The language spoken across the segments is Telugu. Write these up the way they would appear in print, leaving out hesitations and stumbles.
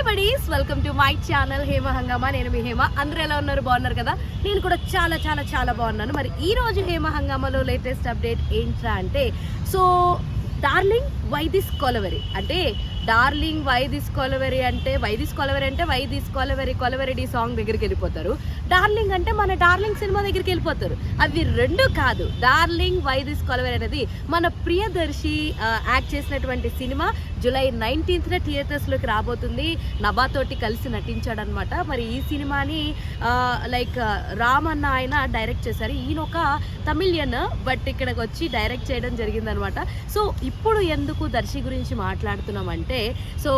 Buddies welcome to my channel Hema హంగామా. నేను మీ హేమ. అందరూ ఎలా ఉన్నారు? బాగున్నారు కదా? నేను కూడా చాలా చాలా చాలా బాగున్నాను. మరి ఈ రోజు హేమ హంగామాలో లేటెస్ట్ అప్డేట్ ఏంట్రా అంటే, so darling why this Kolaveri అంటే, డార్లింగ్ వై దిస్ కొలవెరీ అంటే వై దిస్ కొలవెరీ సాంగ్ దగ్గరికి వెళ్ళిపోతారు. డార్లింగ్ అంటే మన డార్లింగ్ సినిమా దగ్గరికి వెళ్ళిపోతారు. అవి రెండు కాదు. డార్లింగ్ వై దిస్ కొలవెరీ అనేది మన ప్రియదర్శి యాక్ట్ చేసినటువంటి సినిమా. జూలై 19th థియేటర్స్లోకి రాబోతుంది. నభాతోటి కలిసి నటించాడనమాట. మరి ఈ సినిమాని రామన్న ఆయన డైరెక్ట్ చేశారు. ఈయన ఒక తమిళియన్, బట్ ఇక్కడికి వచ్చి డైరెక్ట్ చేయడం జరిగిందనమాట. సో ఇప్పుడు ఎందుకు దర్శి గురించి మాట్లాడుతున్నామంటే, సో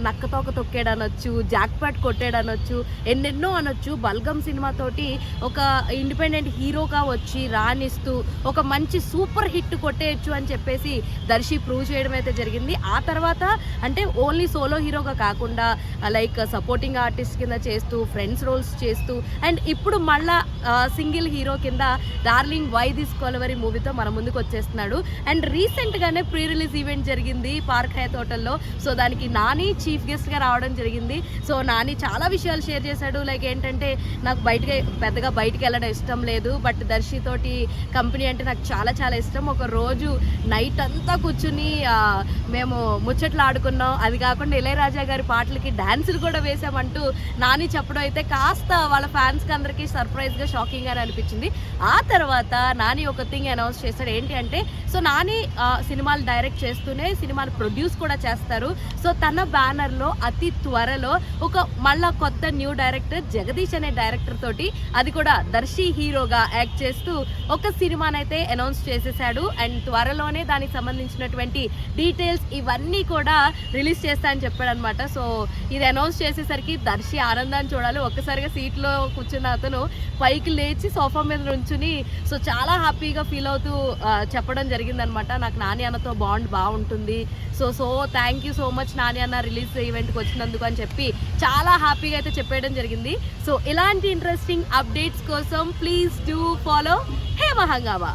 నక్కతోక తొక్కాడనొచ్చు, జాక్పాట్ కొట్టాడనొచ్చు, ఎన్నెన్నో అనొచ్చు. బల్గం సినిమాతోటి ఒక ఇండిపెండెంట్ హీరోగా వచ్చి రాణిస్తూ ఒక మంచి సూపర్ హిట్ కొట్టేయచ్చు అని చెప్పేసి దర్శి ప్రూవ్ చేయడం అయితే జరిగింది. ఆ తర్వాత అంటే ఓన్లీ సోలో హీరోగా కాకుండా సపోర్టింగ్ ఆర్టిస్ట్ కింద చేస్తూ, ఫ్రెండ్స్ రోల్స్ చేస్తూ, అండ్ ఇప్పుడు మళ్ళా సింగిల్ హీరో కింద డార్లింగ్ వై దిస్ కొలవెరీ మూవీతో మన ముందుకు వచ్చేస్తున్నాడు. అండ్ రీసెంట్గానే ప్రీ రిలీజ్ ఈవెంట్ జరిగింది పార్క్ హయత్ హోటల్లో. సో దానికి నాని చీఫ్ గెస్ట్గా రావడం జరిగింది. సో నాని చాలా విషయాలు షేర్ చేశాడు. ఏంటంటే, నాకు పెద్దగా బయటికి వెళ్ళడం ఇష్టం లేదు, బట్ దర్శితోటి కంపెనీ అంటే నాకు చాలా చాలా ఇష్టం. ఒక రోజు నైట్ అంతా కూర్చుని మేము ముచ్చట్లు ఆడుకున్నాం. అది కాకుండా ఇళయరాజా గారి పాటలకి డాన్సులు కూడా వేసామంటూ నాని చెప్పడం అయితే కాస్త వాళ్ళ ఫ్యాన్స్కి అందరికీ సర్ప్రైజ్గా, షాకింగ్గా అనిపించింది. ఆ తర్వాత నాని ఒక థింగ్ అనౌన్స్ చేశాడు. ఏంటి అంటే, సో నాని సినిమాలు డైరెక్ట్ చేస్తూనే సినిమాలు ప్రొడ్యూస్ కూడా చేస్తారు. సో తన బ్యానర్లో అతి త్వరలో ఒక మళ్ళా కొత్త న్యూ డైరెక్టర్ జగదీష్ అనే డైరెక్టర్ తోటి, అది కూడా దర్శి హీరోగా యాక్ట్ చేస్తూ ఒక సినిమానైతే అనౌన్స్ చేసేసాడు. అండ్ త్వరలోనే దానికి సంబంధించినటువంటి డీటెయిల్స్ ఇవన్నీ కూడా రిలీజ్ చేస్తా అని చెప్పాడు అనమాట. సో ఇది అనౌన్స్ చేసేసరికి దర్శి ఆనందాన్ని చూడాలి. ఒక్కసారిగా సీట్లో కూర్చున్న అతను పైకి లేచి సోఫా మీద నుంచుని సో చాలా హ్యాపీగా ఫీల్ అవుతూ చెప్పడం జరిగిందనమాట. నాకు నాని అన్నతో బాండ్ బాగుంటుంది. So thank you so much Nani అన్న రిలీజ్ ఈవెంట్కి వచ్చినందుకు అని చెప్పి చాలా హ్యాపీగా అయితే చెప్పేయడం జరిగింది. సో ఇలాంటి ఇంట్రెస్టింగ్ అప్డేట్స్ కోసం ప్లీజ్ డూ ఫాలో హేమ హంగామా.